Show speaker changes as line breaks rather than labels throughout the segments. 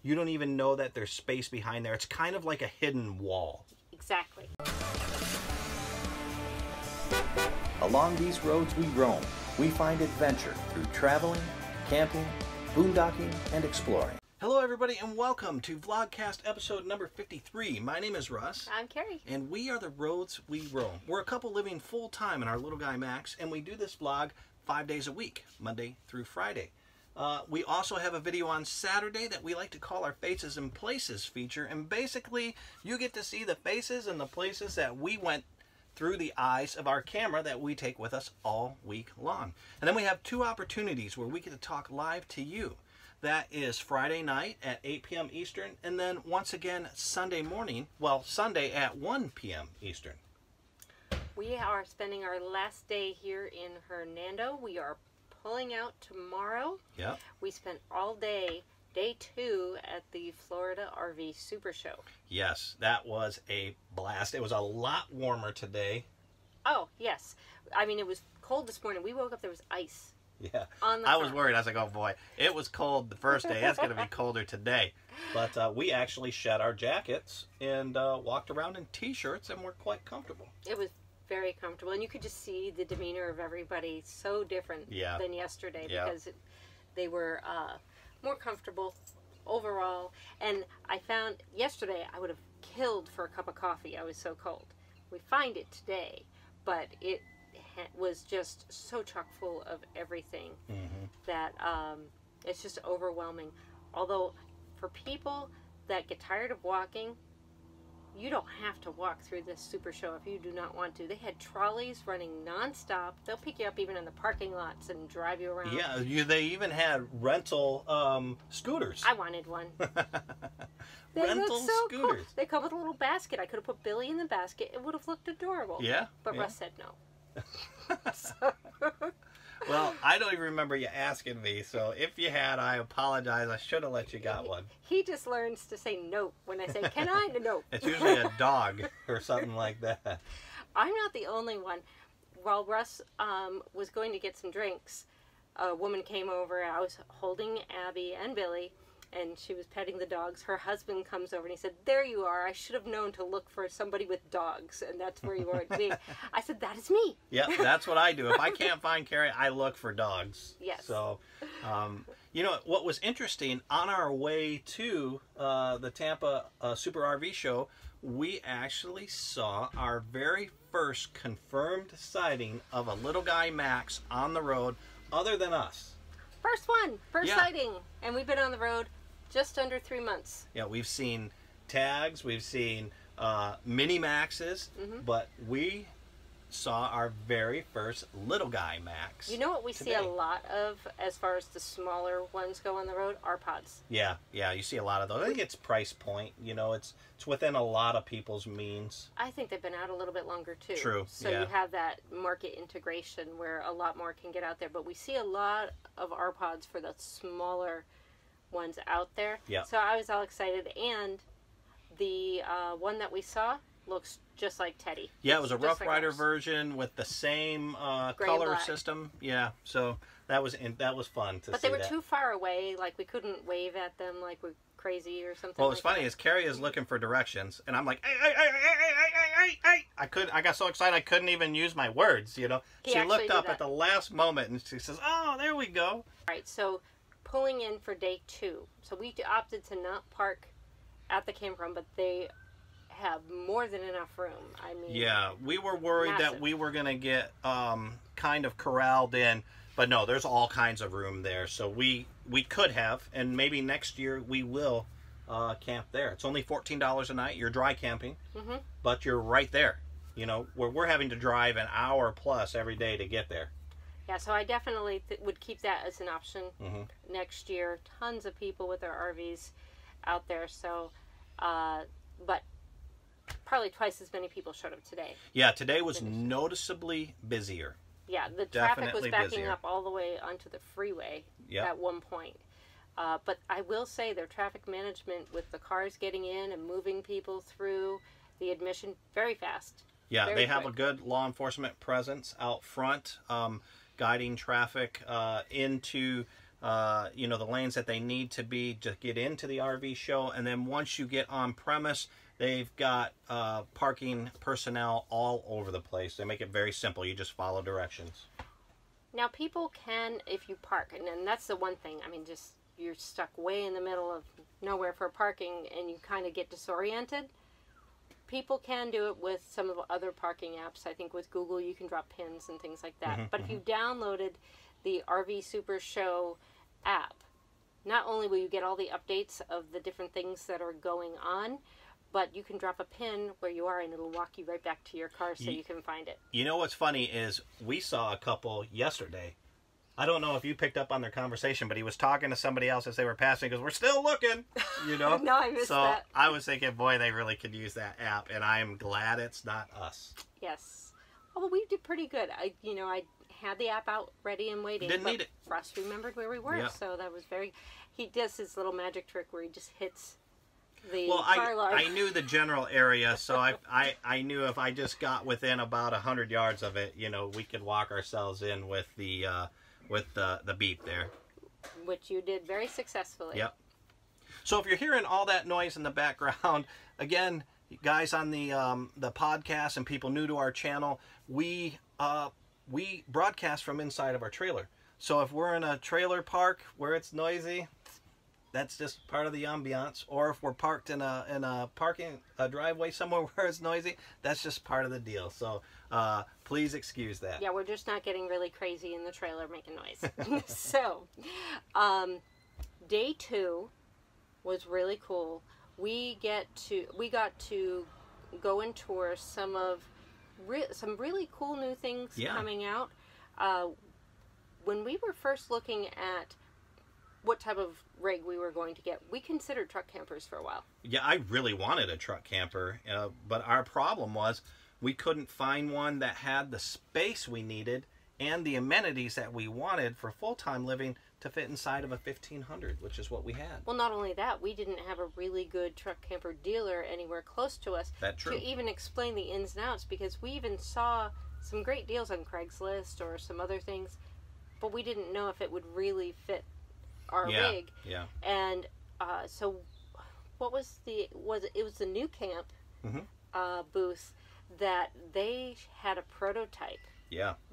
you don't even know that there's space behind there. It's kind of like a hidden wall.
Exactly.
Along these roads we roam, we find adventure through traveling, camping, boondocking, and exploring.
Hello everybody and welcome to Vlogcast episode number 53. My name is Russ.
I'm Kerry.
And we are the Roads We Roam. We're a couple living full-time in our little guy Max, and we do this vlog 5 days a week, Monday through Friday. We also have a video on Saturday that we like to call our Faces and Places feature, and basically you get to see the faces and the places that we went through the eyes of our camera that we take with us all week long. And then we have two opportunities where we get to talk live to you. That is Friday night at 8 p.m. Eastern, and then once again Sunday morning, well, Sunday at 1 p.m. Eastern.
We are spending our last day here in Hernando. We are pulling out tomorrow.
Yep.
We spent all day, day 2, at the Florida RV Supershow.
Yes, that was a blast. It was a lot warmer today.
Oh, yes. I mean, it was cold this morning. We woke up, there was ice.
Yeah,
I
was worried. I was like, oh boy, it was cold the first day. It's going to be colder today. But we actually shed our jackets and walked around in t-shirts, and we're quite comfortable.
It was very comfortable, and you could just see the demeanor of everybody so different than yesterday because they were more comfortable overall. And I found yesterday I would have killed for a cup of coffee. I was so cold. We find it today, but it was just so chock full of everything that it's just overwhelming. Although for people that get tired of walking, you don't have to walk through this super show if you do not want to. They had trolleys running nonstop. They'll pick you up even in the parking lots and drive you around.
Yeah, they even had rental scooters.
I wanted one. They
rental
look so
scooters.
Cool. They come with a little basket. I could have put Billy in the basket. It would have looked adorable.
Yeah.
But Russ said no. So.
Well, I don't even remember you asking me, so if you had, I apologize. I should have let you got one.
He just learns to say no when I say, can I? No.
It's usually a dog or something like that.
I'm not the only one. While Russ was going to get some drinks, a woman came over. I was holding Abby and Billy, and she was petting the dogs. Her husband comes over and he said, there you are. I should have known to look for somebody with dogs, and that's where you are at me. I said, that is me.
Yeah, that's what I do. If I can't find Carrie, I look for dogs.
Yes.
So, you know, what was interesting, on our way to the Tampa Super RV Show, we actually saw our very first confirmed sighting of a little guy Max on the road other than us.
First one, first sighting. And we've been on the road just under 3 months.
Yeah, we've seen tags, we've seen mini Maxes, but we saw our very first little guy Max.
You know what we see a lot of as far as the smaller ones go on the road? R-Pods.
Yeah, you see a lot of those. I think it's price point. You know, it's within a lot of people's means.
I think they've been out a little bit longer too.
True.
So you have that market integration where a lot more can get out there. But we see a lot of R-Pods for the smaller ones out there.
Yeah.
So I was all excited, and the one that we saw looks just like Teddy.
Yeah, it was a Rough Rider version with the same color system. Yeah, so that was fun to see.
But they were too far away. Like, we couldn't wave at them like we're crazy or something.
Well, what's funny is Carrie is looking for directions, and I'm like, hey. I got so excited I couldn't even use my words. You know, she looked up at the last moment and she says, "Oh, there we go." All
right, so pulling in for day 2. So we opted to not park at the campground, but they have more than enough room. I mean,
yeah, we were worried that we were going to get kind of corralled in, but no, there's all kinds of room there. So we could have, and maybe next year we will camp there. It's only $14 a night. You're dry camping, but you're right there. You know, where we're having to drive an hour plus every day to get there.
Yeah, so I definitely would keep that as an option next year. Tons of people with their RVs out there. So, but probably twice as many people showed up today.
Yeah, today was noticeably busier.
Yeah, the traffic was backing up all the way onto the freeway at one point. But I will say their traffic management with the cars getting in and moving people through the admission very fast.
Yeah, they have a good law enforcement presence out front, guiding traffic into you know, the lanes that they need to be to get into the RV show. And then once you get on premise, they've got parking personnel all over the place. They make it very simple. You just follow directions.
Now, people can, if you park, and then that's the one thing, I mean, just you're stuck way in the middle of nowhere for parking and you kind of get disoriented. People can do it with some of the other parking apps. I think with Google you can drop pins and things like that. But if you downloaded the RV Supershow app, not only will you get all the updates of the different things that are going on, but you can drop a pin where you are and it'll walk you right back to your car so you can find it.
You know what's funny is we saw a couple yesterday. I don't know if you picked up on their conversation, but he was talking to somebody else as they were passing because we're still looking, you know?
No, I missed that.
So I was thinking, boy, they really could use that app, and I am glad it's not us.
Yes. Although we did pretty good. I had the app out ready and waiting.
Didn't need it.
Russ remembered where we were, so that was very... He does his little magic trick where he just hits the car alarm.
I knew the general area, so I knew if I just got within about 100 yards of it, you know, we could walk ourselves in with the beep there.
Which you did very successfully.
Yep. So if you're hearing all that noise in the background, again, guys on the podcast and people new to our channel, we broadcast from inside of our trailer. So if we're in a trailer park where it's noisy, that's just part of the ambiance. Or if we're parked in a driveway somewhere where it's noisy, that's just part of the deal. So please excuse that.
Yeah, we're just not getting really crazy in the trailer making noise. So, day 2 was really cool. We got to go and tour some really cool new things coming out. When we were first looking at what type of rig we were going to get, we considered truck campers for a while.
Yeah, I really wanted a truck camper, but our problem was we couldn't find one that had the space we needed and the amenities that we wanted for full-time living to fit inside of a 1500, which is what we had.
Well, not only that, we didn't have a really good truck camper dealer anywhere close to us to even explain the ins and outs, because we even saw some great deals on Craigslist or some other things, but we didn't know if it would really fit our rig.
Yeah.
And so what was it was the New Camp booth that they had a prototype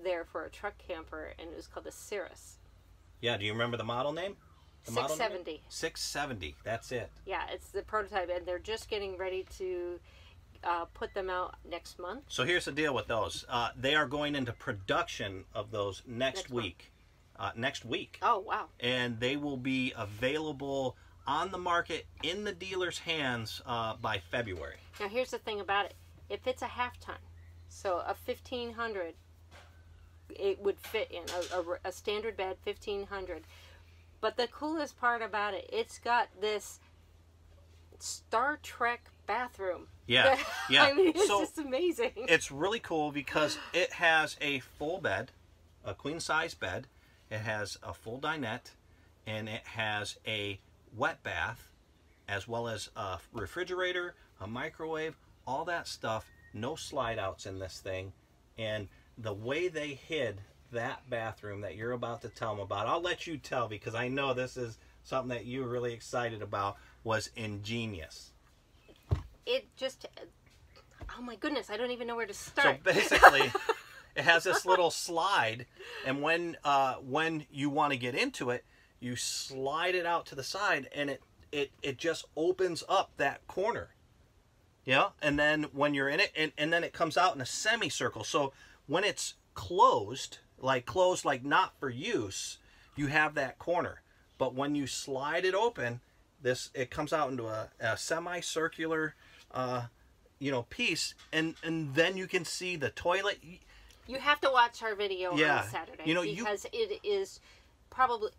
there for a truck camper, and it was called the Cirrus.
Yeah, do you remember the model name?
670.
670, that's it.
Yeah, it's the prototype, and they're just getting ready to put them out next month.
So here's the deal with those. They are going into production of those next week. Next week.
Oh, wow.
And they will be available on the market in the dealer's hands by February.
Now, here's the thing about it. If it's a half-ton, so a 1500, it would fit in a standard bed 1500. But the coolest part about it, it's got this Star Trek bathroom.
Yeah, yeah.
I mean, it's just amazing.
It's really cool because it has a full bed, a queen-size bed. It has a full dinette, and it has a wet bath, as well as a refrigerator, a microwave, all that stuff. No slide outs in this thing. And the way they hid that bathroom that you're about to tell them about, I'll let you tell because I know this is something that you're really excited about, was ingenious.
It just, oh my goodness, I don't even know where to start.
So basically... It has this little slide, and when you want to get into it, you slide it out to the side, and it just opens up that corner. Yeah, and then when you're in it, and then it comes out in a semicircle. So when it's closed like not for use, you have that corner. But when you slide it open, it comes out into a semicircular, piece, and then you can see the toilet.
You have to watch our video on Saturday, because it is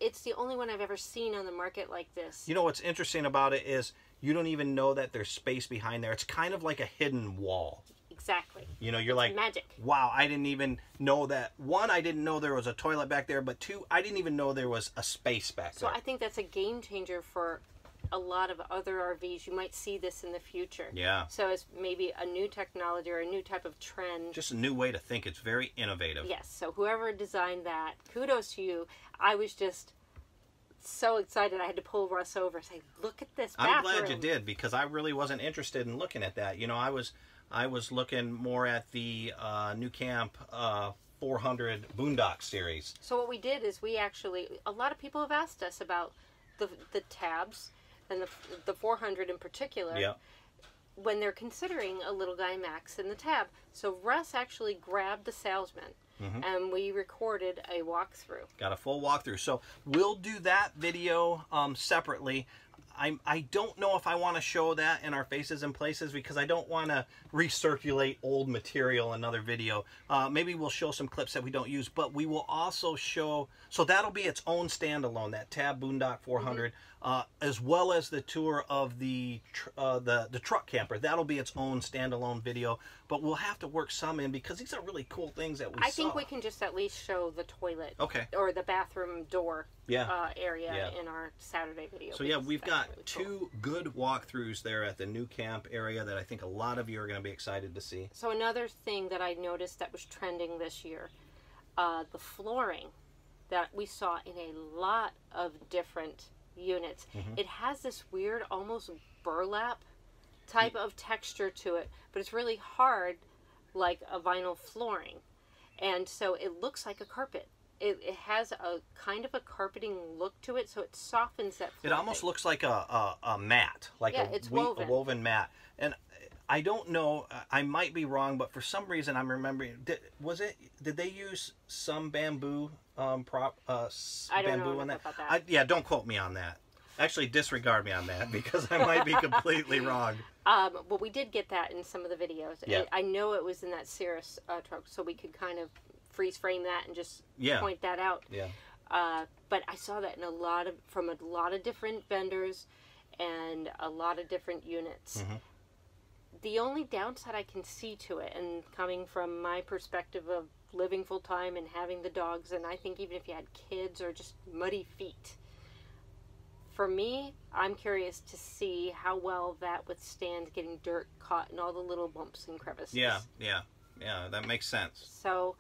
it's the only one I've ever seen on the market like this. You know what's interesting about it is you don't even know that there's space behind there. It's kind of like a hidden wall. Exactly. You're it's like, magic. Wow, I didn't even know that. One, I didn't know there was a toilet back there, but two, I didn't even know there was a space back there. So I think that's a game changer for a lot of other RVs. You might see this in the future. Yeah. So it's maybe a new technology or a new type of trend. Just a new way to think. It's very innovative. Yes. So whoever designed that, kudos to you. I was just so excited. I had to pull Russ over and say, "Look at this bathroom."
I'm glad you did, because I really wasn't interested in looking at that. You know, I was looking more at the New Camp 400 Boondock series.
So what we did is a lot of people have asked us about the tabs and the 400 in particular.
Yeah.
When they're considering a little guy max in the tab. So Russ actually grabbed the salesman, and we recorded a walkthrough.
Got a full walkthrough. So we'll do that video separately. I don't know if I want to show that in our Faces and Places, because I don't want to recirculate old material in another video. Maybe we'll show some clips that we don't use, but we will also show, so that'll be its own standalone, that Tab Boondock 400, as well as the tour of the truck camper. That'll be its own standalone video, but we'll have to work some in, because these are really cool things that we saw.
I think we can just at least show the toilet,
okay,
or the bathroom door area in our Saturday video.
So yeah, we've got really two good walkthroughs there at the New Camp area that I think a lot of you are going to be excited to see.
So another thing that I noticed that was trending this year, the flooring that we saw in a lot of different units. It has this weird, almost burlap type of texture to it, but it's really hard, like a vinyl flooring, and so it looks like a carpet. It has a kind of a carpeting look to it, so it softens that flooring.
It almost looks like a mat, like a woven mat. And I don't know, I might be wrong, but for some reason I'm remembering, did they use some bamboo
I don't know
on that?
About that.
Yeah, don't quote me on that. Actually, disregard me on that, because I might be completely wrong.
Well, we did get that in some of the videos.
Yeah.
I know it was in that Cirrus truck, so we could kind of freeze frame that and just point that out.
Yeah.
But I saw that in from a lot of different vendors and a lot of different units. The only downside I can see to it, and coming from my perspective of living full time and having the dogs, and I think even if you had kids or just muddy feet, for me, I'm curious to see how well that withstands getting dirt caught in all the little bumps and crevices.
Yeah, that makes sense.
So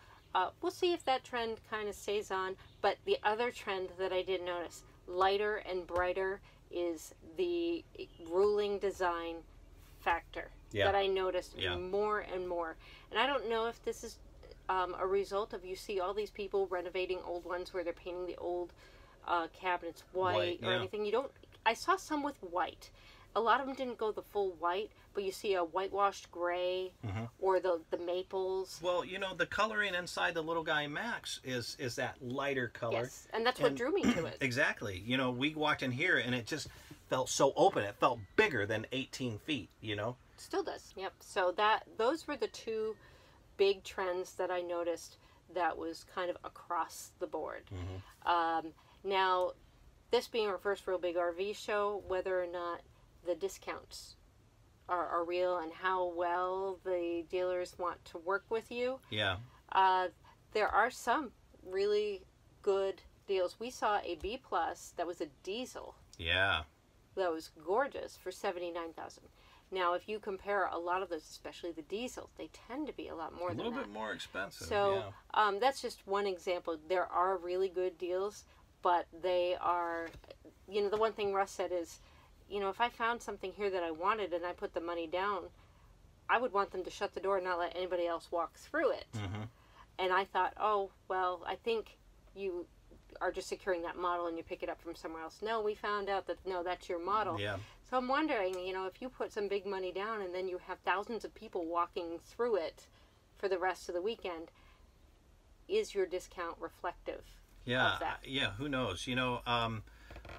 we'll see if that trend kind of stays on. But the other trend that I did notice, lighter and brighter, is the ruling design factor that I noticed more and more. And I don't know if this is a result of, you see all these people renovating old ones where they're painting the old cabinets white or anything. I saw some with white. A lot of them didn't go the full white, but you see a whitewashed gray or the maples.
Well, you know, the coloring inside the Little Guy Max is that lighter color.
Yes, and that's what drew me to it.
Exactly. You know, we walked in here and it just felt so open. It felt bigger than 18 feet, you know?
Still does. Yep. So those were the two big trends that I noticed that was kind of across the board. Now, this being our first real big RV show, whether or not the discounts are real and how well the dealers want to work with you.
Yeah.
There are some really good deals. We saw a B Plus that was a diesel.
Yeah.
That was gorgeous for $79,000. Now, if you compare a lot of those, especially the diesels, they tend to be a lot more than that.
A little bit more expensive.
So that's just one example. There are really good deals, but they are, you know, the one thing Russ said is, you know, if I found something here that I wanted and I put the money down, I would want them to shut the door and not let anybody else walk through it. And I thought, oh, well, I think you are just securing that model and you pick it up from somewhere else. No, we found out that, no, that's your model.
Yeah.
So I'm wondering, you know, if you put some big money down and then you have thousands of people walking through it for the rest of the weekend, is your discount reflective of that?
Yeah, who knows? You know,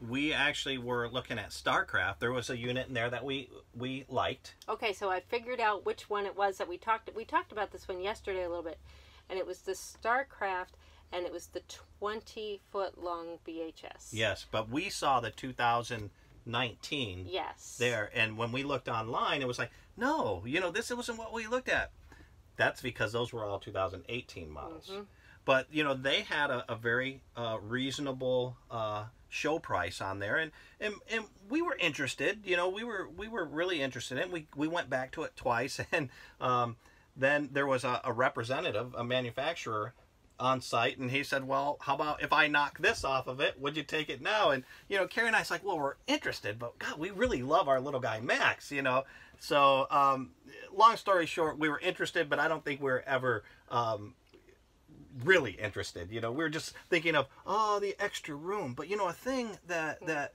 we actually were looking at StarCraft. There was a unit in there that we liked.
Okay, so I figured out which one it was that we talked about this one yesterday a little bit, and it was the StarCraft, and it was the 20-foot long BHS.
Yes, but we saw the 2019 there, and when we looked online, it was like, no, you know, this wasn't what we looked at. That's because those were all 2018 models. But, you know, they had a very reasonable show price on there, and we were interested. You know, we were really interested in it. We went back to it twice, and then there was a representative, a manufacturer, on site, and he said, well, how about if I knock this off of it? Would you take it now? And, you know, Kerry and I's like, well, we're interested, but God, we really love our little guy, Max, you know. So, long story short, we were interested, but I don't think we were ever really interested. You know, we were just thinking of, oh, the extra room. But, you know, a thing that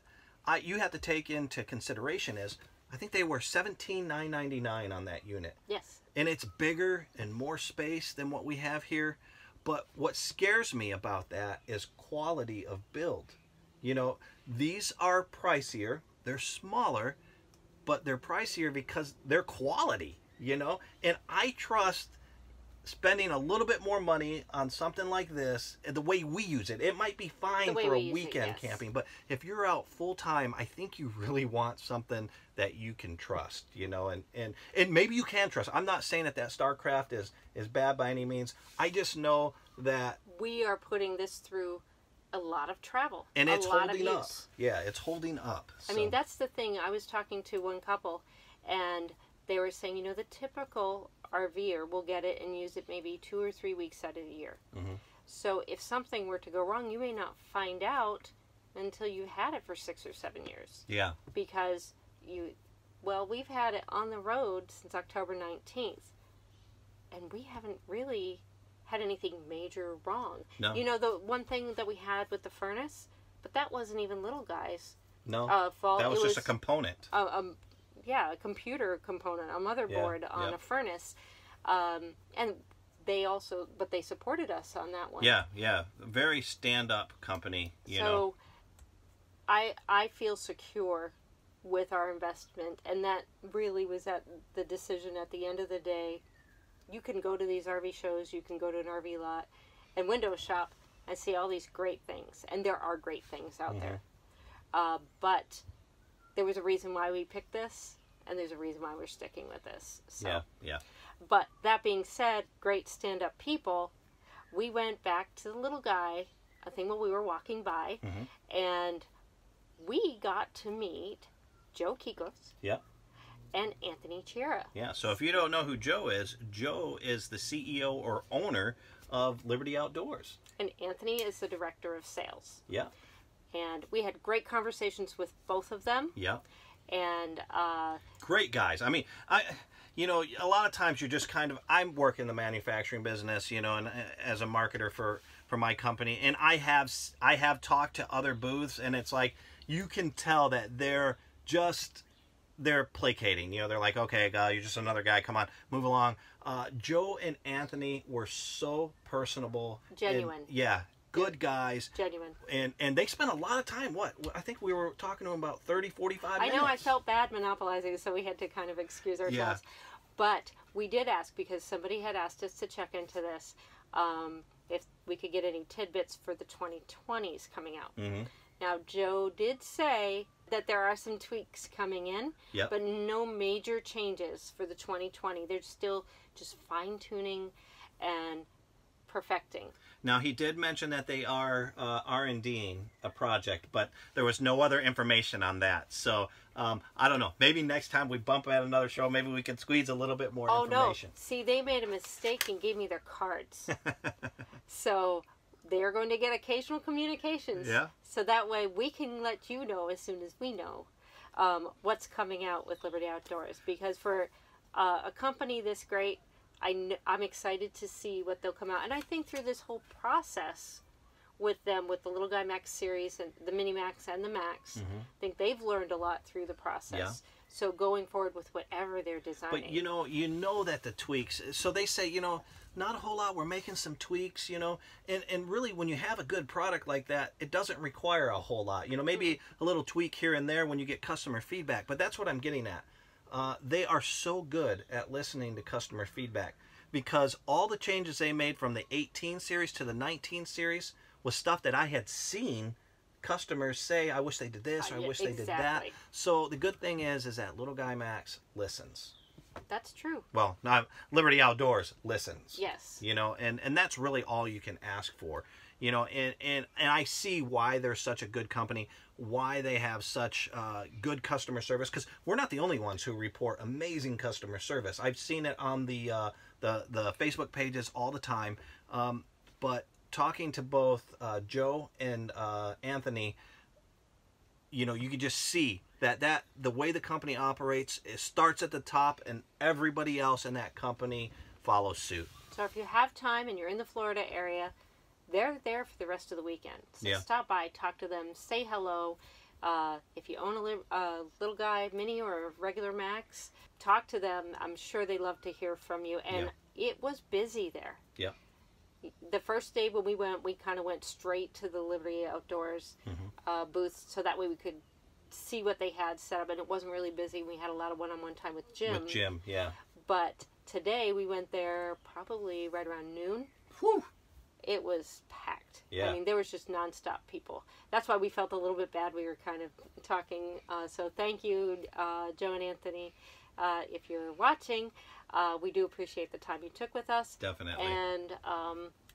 you have to take into consideration is, I think they were $17,999 on that unit.
Yes.
And it's bigger and more space than what we have here. But what scares me about that is quality of build. You know, these are pricier. They're smaller, but they're pricier because they're quality, you know. And I trust spending a little bit more money on something like this, the way we use it. It might be fine for a weekend camping, but if you're out full time, I think you really want something that you can trust, you know, and maybe you can trust. I'm not saying that Starcraft is bad by any means. I just know that
we are putting this through a lot of travel,
and it's holding up. Yeah, it's holding up.
I mean, that's the thing. I was talking to one couple, and they were saying, you know, the typical RVer will get it and use it maybe 2 or 3 weeks out of the year. Mm-hmm. So if something were to go wrong, you may not find out until you had it for 6 or 7 years.
Yeah.
Because we've had it on the road since October 19th, and we haven't really had anything major wrong. No. You know, the one thing that we had with the furnace, but that wasn't even little guys.
No. Fault. That was just a component.
A computer component, a motherboard on a furnace, and they supported us on that one.
Yeah, very stand-up company. You know.
I feel secure with our investment, and that really was at the decision at the end of the day. You can go to these RV shows, you can go to an RV lot, and window shop and see all these great things, and there are great things out there. But there was a reason why we picked this, and there's a reason why we're sticking with this. So.
Yeah.
But that being said, great stand-up people, we went back to the little guy, I think when we were walking by, and we got to meet Joe Kicos.
Yeah.
And Anthony Chiera.
Yeah, so if you don't know who Joe is the CEO or owner of Liberty Outdoors. And
Anthony is the director of sales.
Yeah.
And we had great conversations with both of them.
Yeah.
And
great guys. I mean, you know, a lot of times you're just kind of, I'm working the manufacturing business, you know, and as a marketer for my company, and I have talked to other booths, and it's like you can tell that they're placating. You know, they're like, okay, guy, you're just another guy. Come on, move along. Joe and Anthony were so personable.
Genuine.
Good guys.
Genuine.
And they spent a lot of time. I think we were talking to them about 30, 45 minutes.
I know I felt bad monopolizing, so we had to kind of excuse ourselves. Yeah. But we did ask, because somebody had asked us to check into this, if we could get any tidbits for the 2020s coming out. Mm-hmm. Now, Joe did say that there are some tweaks coming in, but no major changes for the 2020. They're still just fine-tuning and perfecting.
Now, he did mention that they are R&D'ing a project, but there was no other information on that. So, I don't know. Maybe next time we bump at another show, maybe we can squeeze a little bit more information.
No. See, they made a mistake and gave me their cards. So they are going to get occasional communications. Yeah. So that way we can let you know as soon as we know what's coming out with Liberty Outdoors. Because for a company this great, I'm excited to see what they'll come out. And I think through this whole process with them, with the Little Guy Max series and the Mini Max and the Max, I think they've learned a lot through the process. Yeah. So going forward with whatever they're designing.
But you know that the tweaks, so they say, you know, not a whole lot, we're making some tweaks, you know, and really when you have a good product like that, it doesn't require a whole lot. You know, maybe a little tweak here and there when you get customer feedback, but that's what I'm getting at. They are so good at listening to customer feedback, because all the changes they made from the 18 series to the 19 series was stuff that I had seen customers say, I wish they did this, or I wish they did that. So the good thing is that Little Guy Max listens.
That's true.
Well, not Liberty Outdoors listens.
Yes.
You know, and that's really all you can ask for. You know, and I see why they're such a good company, why they have such good customer service, because we're not the only ones who report amazing customer service. I've seen it on the Facebook pages all the time, but talking to both Joe and Anthony, you know, you can just see that the way the company operates, it starts at the top and everybody else in that company follows suit.
So if you have time and you're in the Florida area, they're there for the rest of the weekend. So stop by, talk to them, say hello. If you own a little guy mini or a regular Max, talk to them. I'm sure they love to hear from you. And it was busy there.
Yeah.
The first day when we went, we kind of went straight to the Liberty Outdoors booth, so that way we could see what they had set up, and it wasn't really busy. We had a lot of one-on-one time with Jim.
With Jim, yeah.
But today we went there probably right around noon.
Whew.
It was packed.
Yeah.
I mean, there was just nonstop people. That's why we felt a little bit bad. We were kind of talking. So thank you, Joe and Anthony. If you're watching, we do appreciate the time you took with us.
Definitely.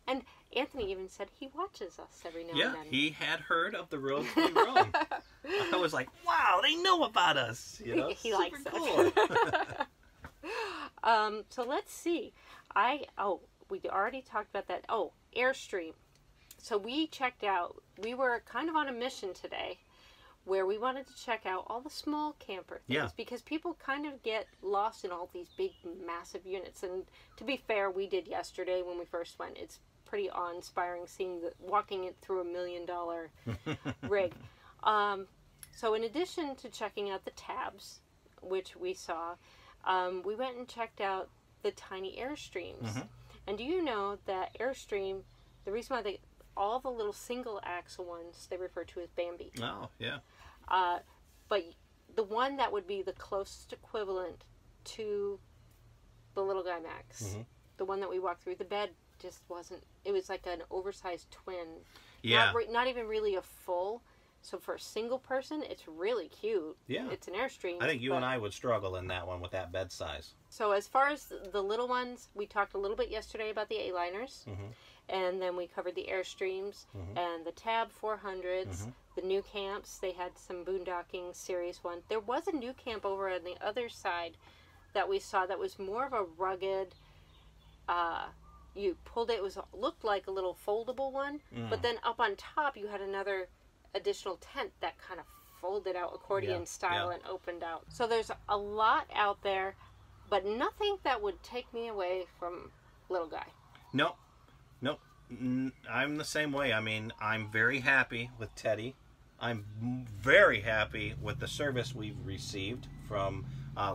And Anthony even said he watches us every now and then.
Yeah, he had heard of the roads we roam. I was like, wow, they know about us. You know,
he likes
cool.
So let's see. We already talked about that. Oh, Airstream. So we checked out. We were kind of on a mission today, where we wanted to check out all the small camper things, because people kind of get lost in all these big, massive units. And to be fair, we did yesterday when we first went. It's pretty awe-inspiring seeing walking it through $1 million rig. So in addition to checking out the tabs, which we saw, we went and checked out the tiny Airstreams. And do you know that Airstream, the reason why all the little single axle ones, they refer to as Bambi.
Oh, yeah.
But the one that would be the closest equivalent to the Little Guy Max, the one that we walked through, the bed just wasn't, it was like an oversized twin.
Yeah.
Not even really a full. So for a single person, it's really cute.
Yeah.
It's an Airstream.
I think you and I would struggle in that one with that bed size.
So as far as the little ones, we talked a little bit yesterday about the A-liners. And then we covered the Airstreams and the Tab 400s, the new camps. They had some boondocking series one. There was a new camp over on the other side that we saw that was more of a rugged, you pulled it, looked like a little foldable one, but then up on top you had another additional tent that kind of folded out accordion style and opened out. So there's a lot out there, but nothing that would take me away from Little Guy.
Nope. I'm the same way. I mean, I'm very happy with Teddy. I'm very happy with the service we've received from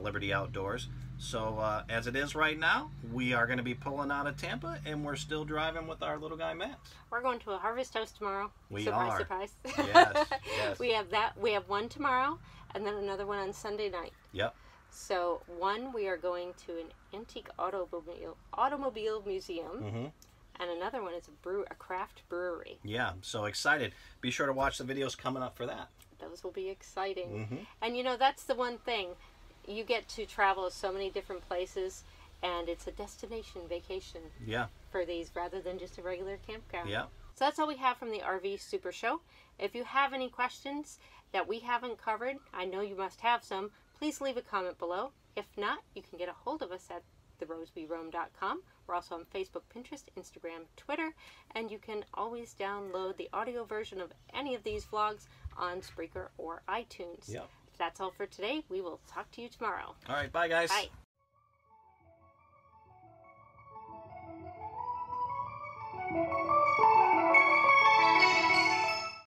Liberty Outdoors. So as it is right now, we are going to be pulling out of Tampa, and we're still driving with our little guy Max.
We're going to a harvest house tomorrow.
We
surprise,
are.
Surprise.
Yes.
We have that. We have one tomorrow, and then another one on Sunday night.
Yep.
So one, we are going to an antique automobile museum. And another one is a craft brewery.
Yeah, so excited. Be sure to watch the videos coming up for that.
Those will be exciting. And you know, that's the one thing. You get to travel so many different places, and it's a destination vacation for these rather than just a regular campground.
Yeah.
So that's all we have from the RV Super Show. If you have any questions that we haven't covered, I know you must have some, please leave a comment below. If not, you can get a hold of us at theroadsweroam.com. We're also on Facebook, Pinterest, Instagram, Twitter, and you can always download the audio version of any of these vlogs on Spreaker or iTunes.
Yep.
That's all for today. We will talk to you tomorrow.
All right, bye guys.
Bye.